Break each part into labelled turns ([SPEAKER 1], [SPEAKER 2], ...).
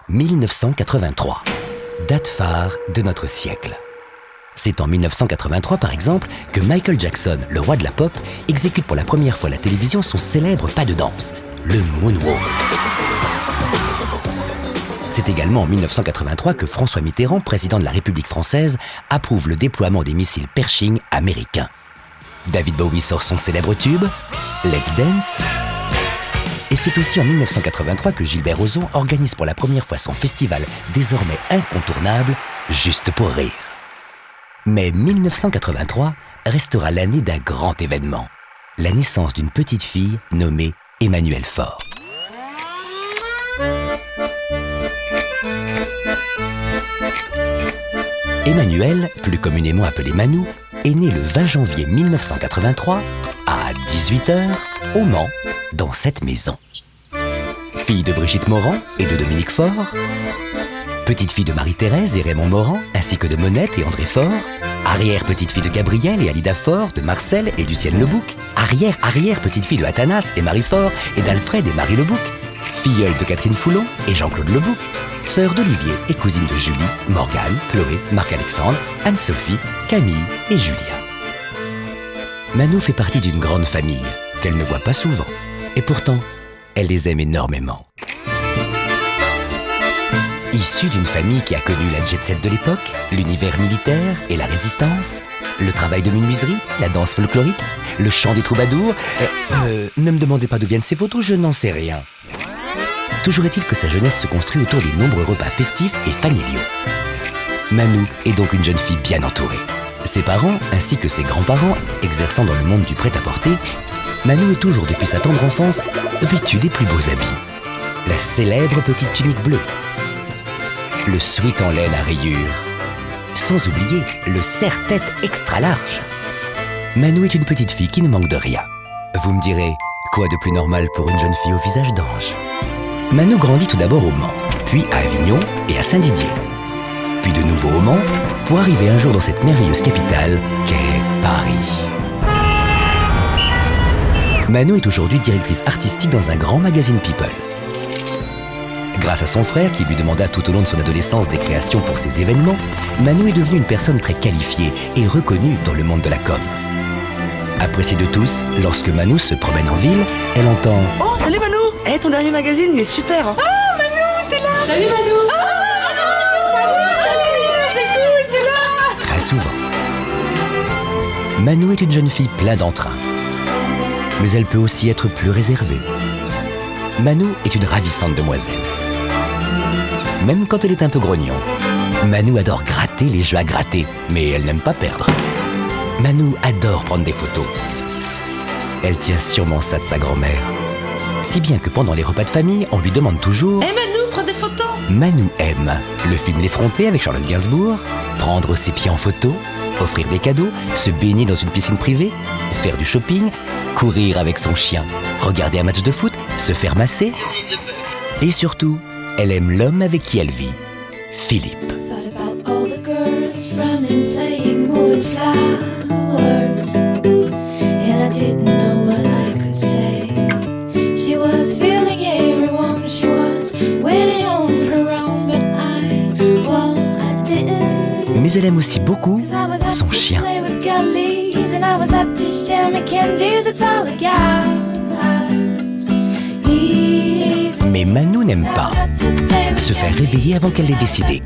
[SPEAKER 1] 1983, date phare de notre siècle. C'est en 1983, par exemple, que Michael Jackson, le roi de la pop, exécute pour la première fois à la télévision son célèbre pas de danse, le moonwalk. C'est également en 1983 que François Mitterrand, président de la République française, approuve le déploiement des missiles Pershing américains. David Bowie sort son célèbre tube, Let's Dance. Et c'est aussi en 1983 que Gilbert Rozon organise pour la première fois son festival désormais incontournable, Juste pour rire. Mais 1983 restera l'année d'un grand événement, la naissance d'une petite fille nommée Emmanuelle Faure. Emmanuelle, plus communément appelée Manou, est née le 20 janvier 1983 à 18h au Mans, dans cette maison. Fille de Brigitte Morand et de Dominique Faure, petite fille de Marie-Thérèse et Raymond Morand, ainsi que de Monette et André Faure, arrière-petite-fille de Gabriel et Alida Faure, de Marcel et Lucienne Lebouc, arrière-petite-fille de Athanas et Marie Faure et d'Alfred et Marie Lebouc, filleule de Catherine Foulon et Jean-Claude Lebouc, sœur d'Olivier et cousine de Julie, Morgane, Chloé, Marc-Alexandre, Anne-Sophie, Camille et Julia. Manou fait partie d'une grande famille qu'elle ne voit pas souvent, et pourtant, elle les aime énormément. Issue d'une famille qui a connu la jet-set de l'époque, l'univers militaire et la résistance, le travail de menuiserie, la danse folklorique, le chant des troubadours... ne me demandez pas d'où viennent ces photos, je n'en sais rien. Toujours est-il que sa jeunesse se construit autour des nombreux repas festifs et familiaux. Manou est donc une jeune fille bien entourée. Ses parents, ainsi que ses grands-parents, exerçant dans le monde du prêt-à-porter, Manou est toujours depuis sa tendre enfance vêtue des plus beaux habits. La célèbre petite tunique bleue, le sweat en laine à rayures, sans oublier le serre-tête extra large. Manou est une petite fille qui ne manque de rien. Vous me direz, quoi de plus normal pour une jeune fille au visage d'ange? Manou grandit tout d'abord au Mans, puis à Avignon et à Saint-Didier. Puis de nouveau au Mans, pour arriver un jour dans cette merveilleuse capitale qu'est Paris. Manou est aujourd'hui directrice artistique dans un grand magazine People. Grâce à son frère qui lui demanda tout au long de son adolescence des créations pour ses événements, Manou est devenue une personne très qualifiée et reconnue dans le monde de la com. Appréciée de tous, lorsque Manou se promène en ville, elle entend «
[SPEAKER 2] Oh, salut Manou! Eh, ton dernier magazine, il est super! Hein.
[SPEAKER 3] Oh, Manou, t'es là! Salut Manou! Oh, salut! C'est cool, t'es là! »
[SPEAKER 1] Très souvent. Manou est une jeune fille pleine d'entrain. Mais elle peut aussi être plus réservée. Manou est une ravissante demoiselle. Même quand elle est un peu grognon. Manou adore gratter les jeux à gratter, mais elle n'aime pas perdre. Manou adore prendre des photos. Elle tient sûrement ça de sa grand-mère. Si bien que pendant les repas de famille, on lui demande toujours
[SPEAKER 2] Eh Manou, prends des photos!
[SPEAKER 1] Manou aime le film L'Effronté avec Charlotte Gainsbourg, prendre ses pieds en photo, offrir des cadeaux, se baigner dans une piscine privée, faire du shopping, courir avec son chien, regarder un match de foot, se faire masser. Et surtout, elle aime l'homme avec qui elle vit, Philippe. Mais elle aime aussi beaucoup son chien. Mais Manou n'aime pas se faire réveiller avant qu'elle l'ait décidé,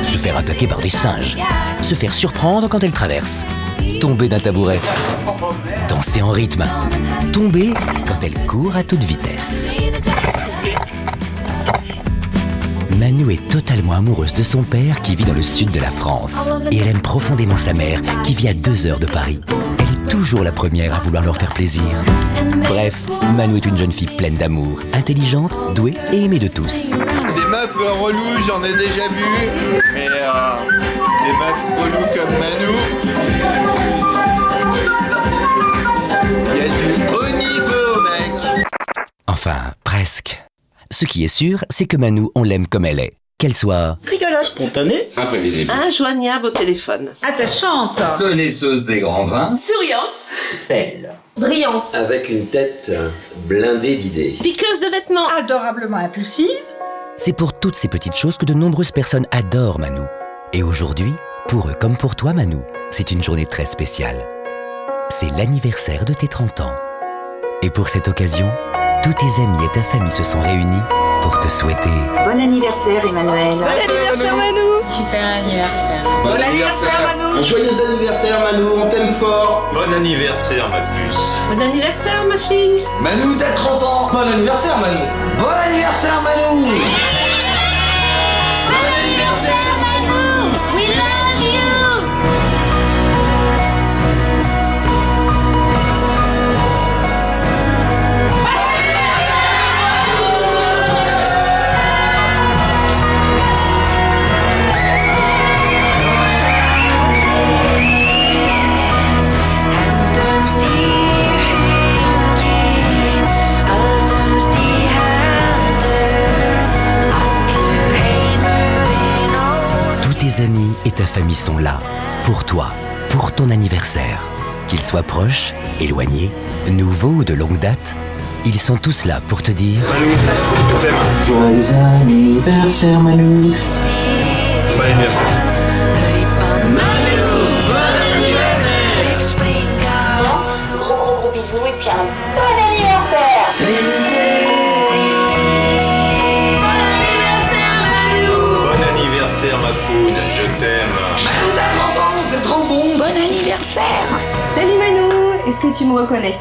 [SPEAKER 1] se faire attaquer par des singes, se faire surprendre quand elle traverse, tomber d'un tabouret, danser en rythme, tomber quand elle court à toute vitesse. Manou est totalement amoureuse de son père qui vit dans le sud de la France. Et elle aime profondément sa mère qui vit à 2 heures de Paris. Elle est toujours la première à vouloir leur faire plaisir. Bref, Manou est une jeune fille pleine d'amour, intelligente, douée et aimée de tous.
[SPEAKER 4] Des meufs reloues, j'en ai déjà vu. Mais des meufs reloues comme Manou, il y a du haut niveau, mec.
[SPEAKER 1] Enfin, presque. Ce qui est sûr, c'est que Manou, on l'aime comme elle est. Qu'elle soit
[SPEAKER 2] Rigolote,
[SPEAKER 5] Spontanée,
[SPEAKER 6] Imprévisible.
[SPEAKER 2] injoignable au téléphone,
[SPEAKER 3] Attachante.
[SPEAKER 6] Connaisseuse des grands vins.
[SPEAKER 3] Souriante.
[SPEAKER 5] belle,
[SPEAKER 3] Brillante.
[SPEAKER 7] Avec une tête blindée d'idées.
[SPEAKER 2] piqueuse de vêtements,
[SPEAKER 3] Adorablement impulsive.
[SPEAKER 1] C'est pour toutes ces petites choses que de nombreuses personnes adorent Manu. Et aujourd'hui, pour eux comme pour toi Manu, c'est une journée très spéciale. C'est l'anniversaire de tes 30 ans. Et pour cette occasion, tous tes amis et ta famille se sont réunis pour te souhaiter...
[SPEAKER 5] Bon anniversaire Emmanuel.
[SPEAKER 2] Bon anniversaire Manu.
[SPEAKER 3] Super anniversaire.
[SPEAKER 4] Bon anniversaire
[SPEAKER 2] Manu.
[SPEAKER 4] Joyeux anniversaire Manu, on t'aime fort.
[SPEAKER 7] Bon anniversaire ma puce.
[SPEAKER 2] Bon anniversaire ma fille.
[SPEAKER 6] Manu, t'as 30 ans.
[SPEAKER 7] Bon anniversaire Manu.
[SPEAKER 6] Bon anniversaire Manu.
[SPEAKER 3] We love you.
[SPEAKER 1] Tous tes amis et ta famille sont là, pour toi, pour ton anniversaire. Qu'ils soient proches, éloignés, nouveaux ou de longue date, ils sont tous là pour te dire...
[SPEAKER 7] Manu, je t'aime.
[SPEAKER 5] Joyeux anniversaire Manu.
[SPEAKER 7] Bon anniversaire.
[SPEAKER 5] Gros bisous et puis un bon anniversaire.
[SPEAKER 7] Bon anniversaire ma poune, je t'aime.
[SPEAKER 6] Manu, t'as 30 ans, c'est trop bon.
[SPEAKER 5] Bon anniversaire.
[SPEAKER 3] Salut Manu, est-ce que tu me reconnais?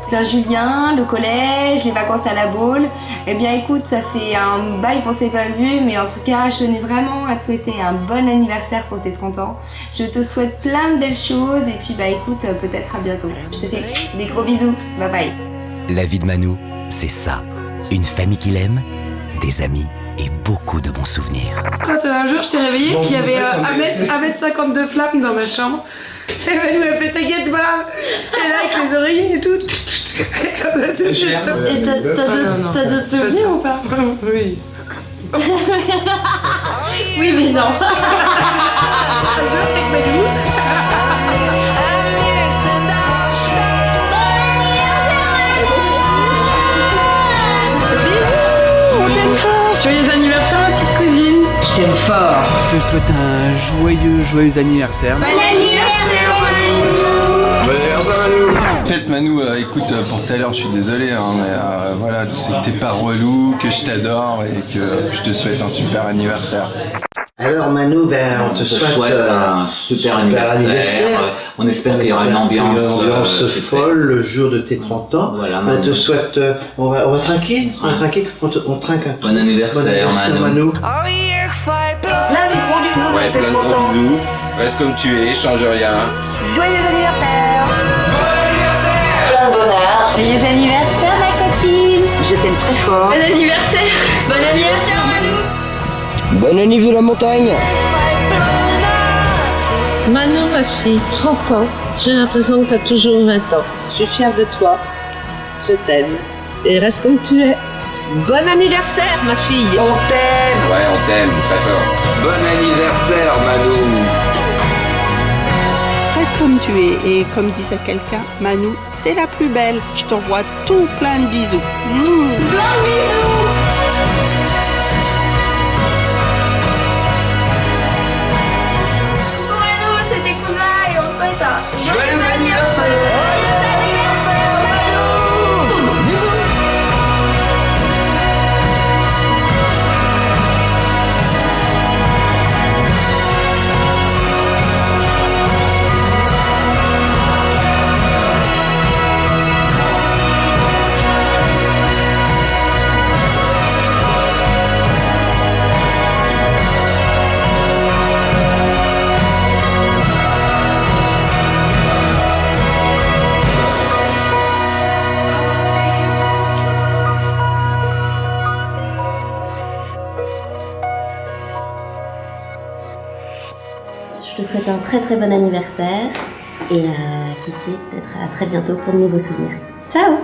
[SPEAKER 3] Saint-Julien, le collège, les vacances à la Baule. Eh bien écoute, ça fait un bail qu'on s'est pas vu, mais en tout cas, je tenais vraiment à te souhaiter un bon anniversaire pour tes 30 ans. Je te souhaite plein de belles choses et puis bah écoute, peut-être à bientôt. Je te fais des gros bisous, bye bye.
[SPEAKER 1] La vie de Manu, c'est ça. Une famille qu'il aime, des amis et beaucoup de bons souvenirs.
[SPEAKER 2] Quand un jour je t'ai réveillé, qu'il y avait 1m50 de flammes dans ma chambre. Et Manu m'a fait t'inquiète pas. Et là avec les oreillers et tout.
[SPEAKER 3] Et t'as d'autres souvenirs ou pas?
[SPEAKER 2] Oui.
[SPEAKER 3] Oui mais non.
[SPEAKER 2] Joyeux anniversaire ma petite cousine.
[SPEAKER 5] Je t'aime fort.
[SPEAKER 8] Je te souhaite un joyeux anniversaire.
[SPEAKER 3] Bon anniversaire
[SPEAKER 4] Bon anniversaire Manu. En fait Manu, écoute, pour tout à l'heure je suis désolé, hein, mais voilà, tu sais que t'es pas relou, que je t'adore et que je te souhaite un super anniversaire.
[SPEAKER 5] Alors Manu, on te souhaite
[SPEAKER 6] un super anniversaire. On espère qu'il y aura une ambiance
[SPEAKER 5] folle le jour de tes 30 ans.
[SPEAKER 6] Voilà,
[SPEAKER 5] On
[SPEAKER 6] Manu.
[SPEAKER 5] te souhaite, on va trinquer, on trinque un peu.
[SPEAKER 6] Bon anniversaire, Manu.
[SPEAKER 2] Plein de gros bisous.
[SPEAKER 7] Ouais, plein de gros bisous. Reste comme tu es, change rien.
[SPEAKER 2] Joyeux anniversaire.
[SPEAKER 5] Plein de bonheur.
[SPEAKER 3] Joyeux anniversaire ma copine.
[SPEAKER 5] Je t'aime très fort.
[SPEAKER 3] Bon anniversaire. Bon anniversaire Manu.
[SPEAKER 5] Bonne anniv de la montagne.
[SPEAKER 9] Manu, ma fille, 30 ans, j'ai l'impression que tu as toujours 20 ans. Je suis fière de toi. Je t'aime. Et reste comme tu es.
[SPEAKER 2] Bon anniversaire ma fille. On t'aime.
[SPEAKER 7] Ouais, on t'aime, très fort. Bon anniversaire Manu.
[SPEAKER 10] Reste comme tu es et comme disait quelqu'un, Manu, t'es la plus belle. Je t'envoie tout plein de bisous.
[SPEAKER 3] Coucou Manu, c'est tes cousins et on te souhaite un
[SPEAKER 4] Joyeux anniversaire.
[SPEAKER 11] Je te souhaite un très très bon anniversaire et qui sait, peut-être à très bientôt pour de nouveaux souvenirs. Ciao!